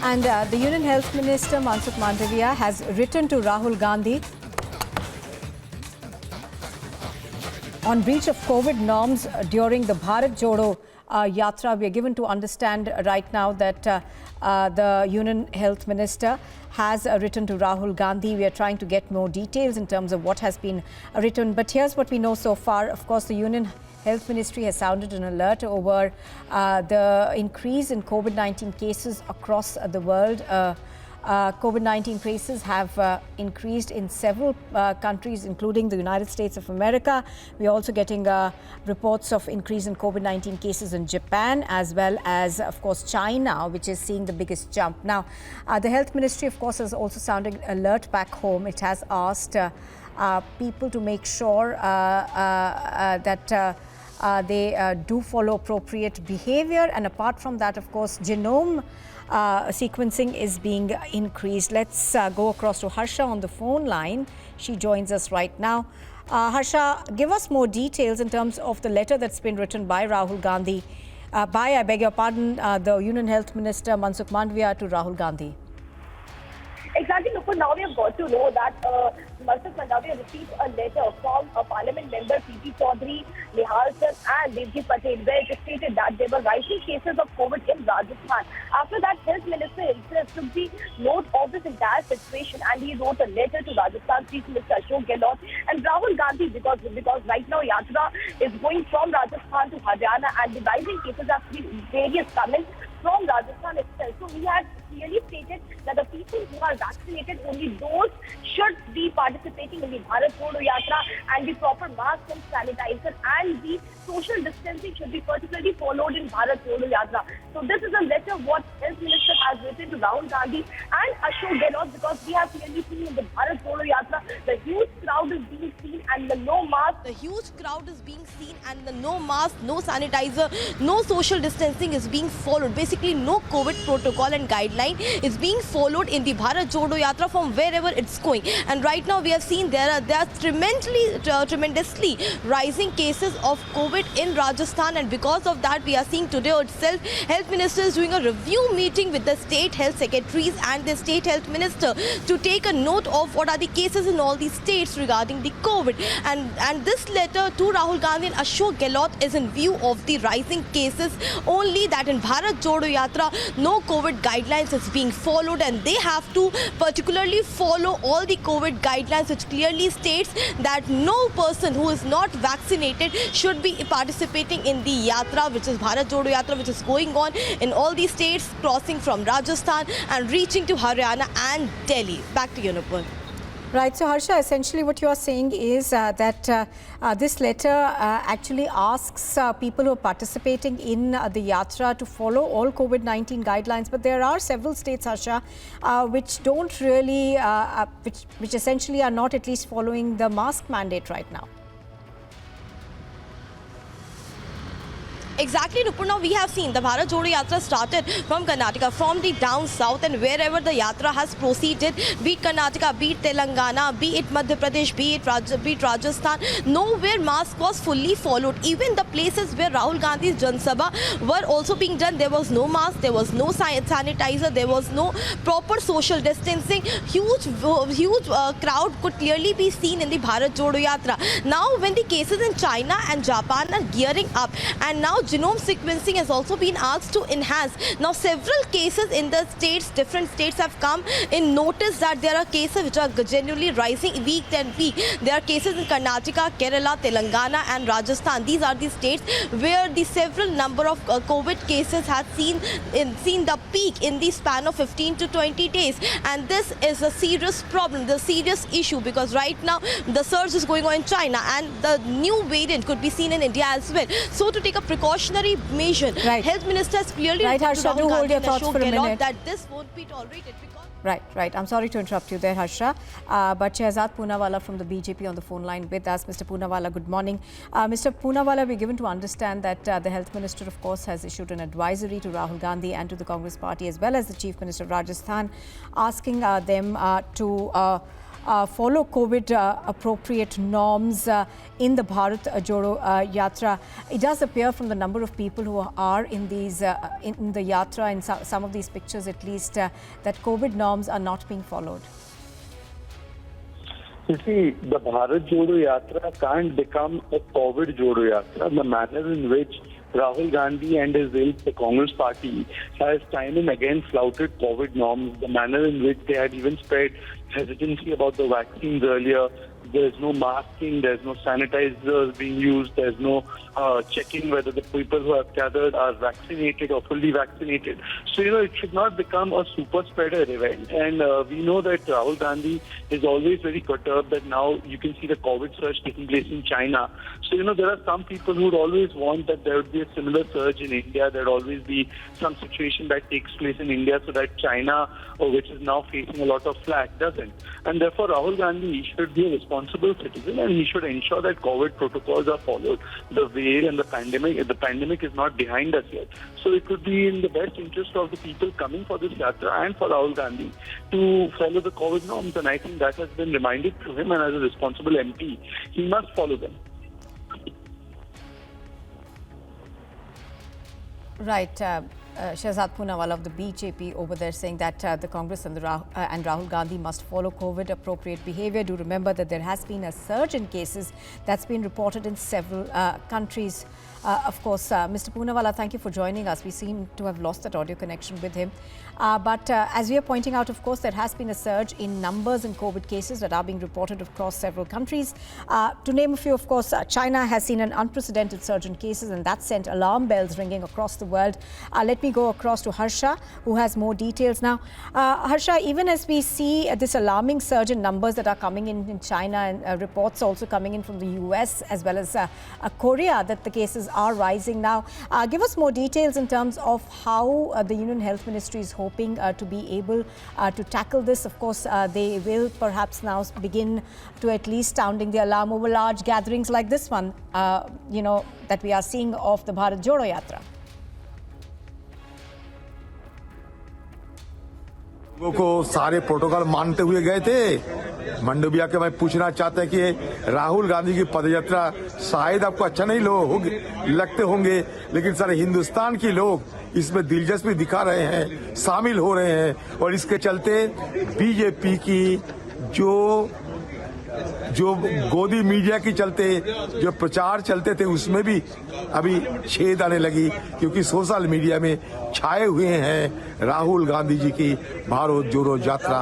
And the Union Health Minister, Mandavia, has written to Rahul Gandhi on breach of COVID norms during the Bharat Jodo Yatra. We are given to understand right now that the Union Health Minister has written to Rahul Gandhi. We are trying to get more details in terms of what has been written. But here's what we know so far. Of course, the Union Health Ministry has sounded an alert over the increase in COVID-19 cases across the world. COVID-19 cases have increased in several countries, including the United States of America. We're also getting reports of increase in COVID-19 cases in Japan, as well as, of course, China, which is seeing the biggest jump. Now, the Health Ministry, of course, has also sounded alert back home. It has asked people to make sure that they do follow appropriate behavior. And apart from that, of course, genome sequencing is being increased. Let's go across to Harsha on the phone line. She joins us right now. Harsha, give us more details in terms of the letter that's been written by Rahul Gandhi, I beg your pardon, the Union Health Minister Mandavia to Rahul Gandhi. Exactly, Nupur. Now we have got to know that Mandavia received a letter from Parliament member P.P. Chaudhary, Nihal Sir and Devji Patel, where it stated that there were rising cases of COVID in Rajasthan. After that, Health Minister himself took the note of this entire situation and he wrote a letter to Rajasthan Chief Minister Ashok Gehlot and Rahul Gandhi because right now Yatra is going from Rajasthan to Haryana and the rising cases have been various coming from Rajasthan itself. So we had clearly stated that the people who are vaccinated, only those should be participating in the Bharat Jodo Yatra, and the proper mask and sanitizer and the social distancing should be particularly followed in Bharat Jodo Yatra. So this is a letter what Health Minister has written to Rahul Gandhi and Ashok Gehlot, because we have clearly seen in the Bharat Jodo Yatra the huge crowd is being seen and the no mask. The huge crowd is being seen and the no mask, no sanitizer, no social distancing is being followed. Basically, no COVID protocol and guideline is being followed in the Bharat Jodo Yatra from wherever it's going. And right now we have seen there are tremendously rising cases of COVID in Rajasthan, and because of that we are seeing today itself Health Minister is doing a review meeting with the state health secretaries and the state health minister to take a note of what are the cases in all these states regarding the COVID. And this letter to Rahul Gandhi and Ashok Gehlot is in view of the rising cases, only that in Bharat Jodo Yatra no COVID guidelines is being followed, and they have to particularly follow all the COVID guidelines, which clearly states that no person who is not vaccinated should be participating in the Yatra, which is Bharat Jodo Yatra, which is going on in all these states, crossing from Rajasthan and reaching to Haryana and Delhi. Back to you, Nupur. Right. So, Harsha, essentially what you are saying is that this letter actually asks people who are participating in the Yatra to follow all COVID-19 guidelines. But there are several states, Harsha, which don't really, which essentially are not at least following the mask mandate right now. Exactly, Nupur. Now we have seen the Bharat Jodo Yatra started from Karnataka, from the down south, and wherever the Yatra has proceeded, be it Karnataka, be it Telangana, be it Madhya Pradesh, be it Rajasthan, nowhere mask was fully followed. Even the places where Rahul Gandhi's Jan Sabha were also being done, there was no mask, there was no sanitizer, there was no proper social distancing. Huge crowd could clearly be seen in the Bharat Jodo Yatra. Now when the cases in China and Japan are gearing up, and now genome sequencing has also been asked to enhance. Now several cases in the states, different states have come in notice that there are cases which are genuinely rising week and week. There are cases in Karnataka, Kerala, Telangana and Rajasthan. These are the states where the several number of COVID cases have seen the peak in the span of 15 to 20 days. And this is a serious problem, the serious issue, because right now the surge is going on in China and the new variant could be seen in India as well. So to take a precautionary measure, right. Health Minister has clearly right, Harsha, do hold your thoughts for a minute. That this won't be tolerated. Right. I'm sorry to interrupt you there, Harsha. But Shehzad Poonawalla from the BJP on the phone line with us. Mr. Poonawalla, good morning. Mr. Poonawalla, we're given to understand that the Health Minister, of course, has issued an advisory to Rahul Gandhi and to the Congress Party, as well as the Chief Minister of Rajasthan, asking them to follow COVID appropriate norms in the Bharat Jodo Yatra. It does appear from the number of people who are in these in the Yatra, in some of these pictures at least, that COVID norms are not being followed. You see, the Bharat Jodo Yatra can't become a COVID Jodo Yatra. The manner in which Rahul Gandhi and his ilk, the Congress party, has time and again flouted COVID norms, the manner in which they had even spread hesitancy about the vaccines earlier. There's no masking, there's no sanitizers being used, there's no checking whether the people who have gathered are vaccinated or fully vaccinated. So, it should not become a super spreader event. And we know that Rahul Gandhi is always very perturbed that now you can see the COVID surge taking place in China. So, there are some people who would always want that there would be a similar surge in India. There would always be some situation that takes place in India so that China, which is now facing a lot of flack, doesn't. And therefore, Rahul Gandhi should be a responsible citizen and he should ensure that COVID protocols are followed. The wave and the pandemic is not behind us yet. So it would be in the best interest of the people coming for this Yatra and for Rahul Gandhi to follow the COVID norms. And I think that has been reminded to him, and as a responsible MP, he must follow them. Right. Shehzad Poonawalla of the BJP over there saying that the Congress and Rahul Gandhi must follow COVID appropriate behavior. Do remember that there has been a surge in cases that's been reported in several countries. Of course, Mr. Poonawalla, thank you for joining us. We seem to have lost that audio connection with him. But as we are pointing out, of course, there has been a surge in numbers in COVID cases that are being reported across several countries. To name a few, of course, China has seen an unprecedented surge in cases, and that sent alarm bells ringing across the world. Let me go across to Harsha, who has more details now. Harsha, even as we see this alarming surge in numbers that are coming in China, and reports also coming in from the US as well as Korea that the cases are rising now. Give us more details in terms of how the Union Health Ministry is hoping to be able to tackle this. Of course, they will perhaps now begin to at least sounding the alarm over large gatherings like this one, that we are seeing of the Bharat Jodo Yatra. लोगों को सारे protocol मानते हुए गए थे। मंडोविया के मैं पूछना चाहता है कि राहुल गांधी की पदयात्रा शायद आपको अच्छा नहीं लगते होंगे, लेकिन सारे हिंदुस्तान के लोग इसमें दिलचस्पी दिखा रहे हैं, शामिल हो रहे हैं, और इसके चलते बीजेपी की जो गोदी मीडिया की चलते जो प्रचार चलते थे उसमें भी अभी छेद आने लगी, क्योंकि सोशल मीडिया में छाए हुए हैं राहुल गांधी जी की भारत जोड़ो यात्रा,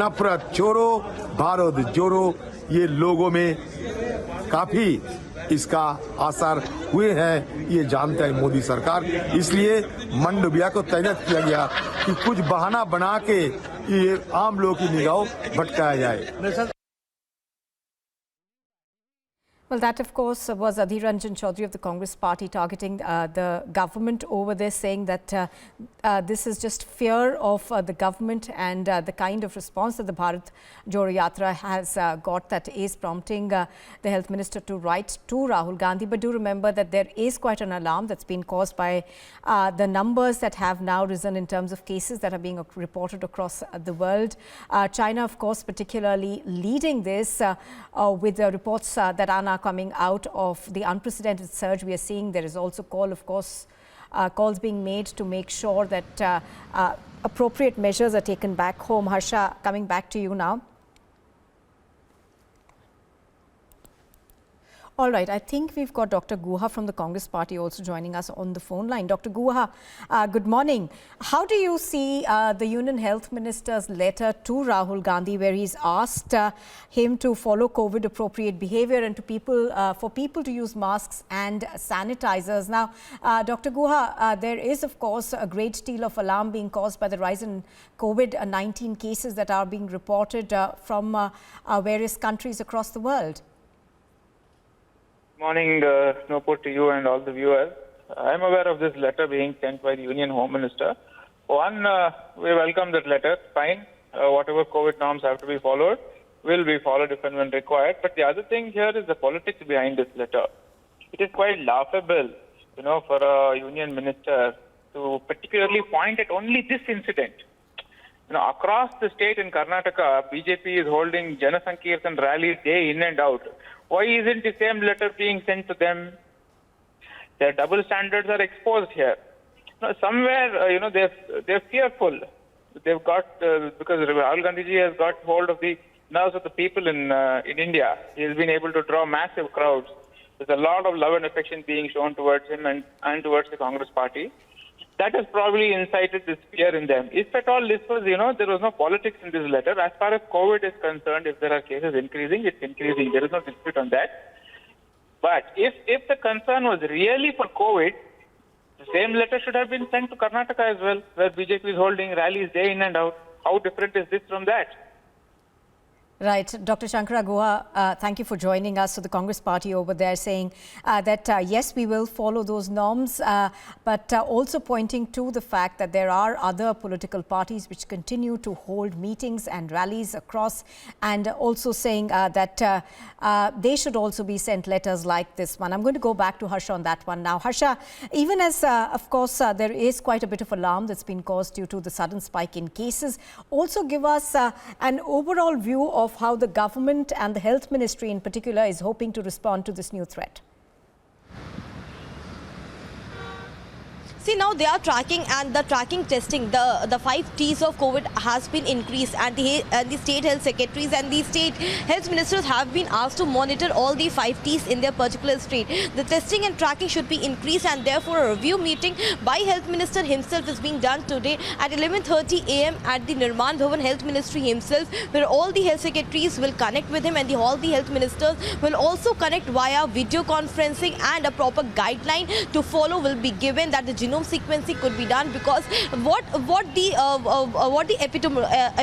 नफरत छोड़ो भारत जोड़ो। ये लोगों में काफी इसका असर हुए हैं, ये जानता है मोदी सरकार। इसलिए मंडोविया को तैनात किया गया कि कुछ बहाना बना के ये आम लोगों की निगाह भटकाया जाए। Well, that, of course, was Adhir Ranjan Chaudhary of the Congress party targeting the government over there, saying that this is just fear of the government and the kind of response that the Bharat Jodo Yatra has got that is prompting the health minister to write to Rahul Gandhi. But do remember that there is quite an alarm that's been caused by the numbers that have now risen in terms of cases that are being reported across the world. China, of course, particularly leading this with the reports that are now coming out of the unprecedented surge we are seeing. There is also calls being made to make sure that appropriate measures are taken back home. Harsha, coming back to you now. All right, I think we've got Dr. Guha from the Congress party also joining us on the phone line. Dr. Guha, good morning. How do you see the Union Health Minister's letter to Rahul Gandhi, where he's asked him to follow COVID appropriate behavior and for people to use masks and sanitizers? Now, Dr. Guha, there is, of course, a great deal of alarm being caused by the rise in COVID-19 cases that are being reported from various countries across the world. Morning, Snowport, to you and all the viewers. I'm aware of this letter being sent by the Union Home Minister. One, we welcome that letter. Fine. Whatever COVID norms have to be followed will be followed if and when required. But the other thing here is the politics behind this letter. It is quite laughable, for a Union Minister to particularly point at only this incident. Across the state in Karnataka, BJP is holding Janasankirtan rallies day in and out. Why isn't the same letter being sent to them? Their double standards are exposed here. Somewhere, they're fearful. They've got because Rahul Gandhi has got hold of the nerves of the people in India. He has been able to draw massive crowds. There's a lot of love and affection being shown towards him and towards the Congress party. That has probably incited this fear in them. If at all this was, there was no politics in this letter. As far as COVID is concerned, if there are cases increasing, it's increasing. There is no dispute on that. But if the concern was really for COVID, the same letter should have been sent to Karnataka as well, where BJP is holding rallies day in and out. How different is this from that? Right. Dr. Shankara Guha, thank you for joining us. So the Congress party over there saying that, yes, we will follow those norms, but also pointing to the fact that there are other political parties which continue to hold meetings and rallies across, and also saying that they should also be sent letters like this one. I'm going to go back to Harsha on that one now. Harsha, even as, of course, there is quite a bit of alarm that's been caused due to the sudden spike in cases, also give us an overall view of how the government and the health ministry in particular is hoping to respond to this new threat. See, now they are tracking, and the tracking testing, the 5 T's of COVID has been increased, and the state health secretaries and the state health ministers have been asked to monitor all the 5 T's in their particular state. The testing and tracking should be increased, and therefore a review meeting by health minister himself is being done today at 11:30 a.m. at the Nirman Bhavan Health Ministry himself, where all the health secretaries will connect with him, and all the health ministers will also connect via video conferencing, and a proper guideline to follow will be given that the genome sequencing could be done, because what the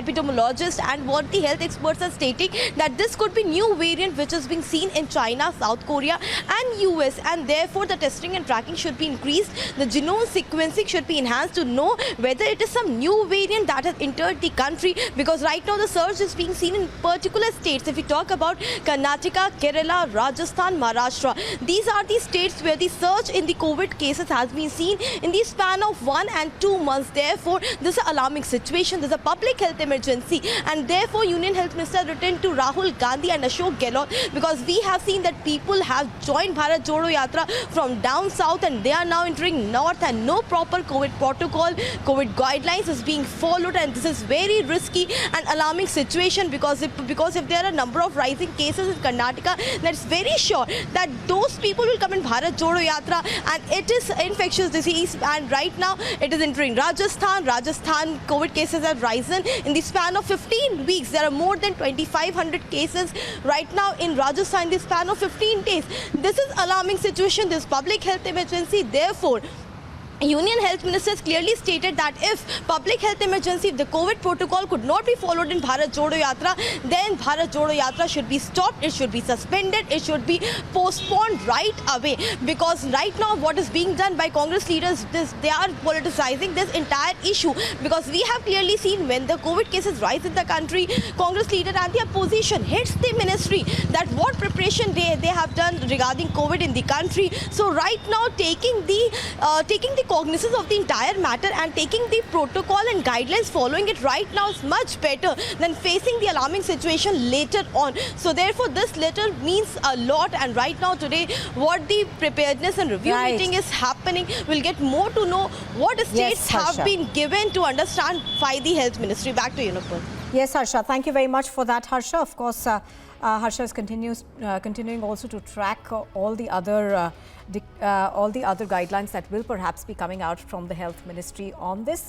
epidemiologists and what the health experts are stating, that this could be new variant which is being seen in China, South Korea and US, and therefore the testing and tracking should be increased. The genome sequencing should be enhanced to know whether it is some new variant that has entered the country, because right now the surge is being seen in particular states. If we talk about Karnataka, Kerala, Rajasthan, Maharashtra, these are the states where the surge in the COVID cases has been seen in the span of 1 and 2 months. Therefore, this is an alarming situation. This is a public health emergency, and therefore Union Health Minister written to Rahul Gandhi and Ashok Gehlot, because we have seen that people have joined Bharat Jodo Yatra from down south, and they are now entering north, and no proper COVID protocol, COVID guidelines is being followed, and this is very risky and alarming situation, because if there are a number of rising cases in Karnataka, that's very sure that those people will come in Bharat Jodo Yatra, and it is infectious disease. And right now it is entering Rajasthan. COVID cases have risen in the span of 15 weeks. There are more than 2,500 cases right now in Rajasthan in the span of 15 days. This is alarming situation. This public health emergency. Therefore, Union Health Ministers clearly stated that if public health emergency, if the COVID protocol could not be followed in Bharat Jodo Yatra, then Bharat Jodo Yatra should be stopped, it should be suspended, it should be postponed right away. Because right now what is being done by Congress leaders, they are politicizing this entire issue. Because we have clearly seen when the COVID cases rise in the country, Congress leader and the opposition hits the ministry that what preparation they have done regarding COVID in the country. So right now taking the cognizance of the entire matter and taking the protocol and guidelines, following it right now is much better than facing the alarming situation later on. So therefore this letter means a lot, and right now today what the preparedness and review meeting is happening, we'll get more to know what states have been given to understand by the health ministry. Back to you, Nupur. Yes, Harsha, thank you very much for that, Harsha. Of course, Harsha is continuing also to track all the other guidelines that will perhaps be coming out from the health ministry on this.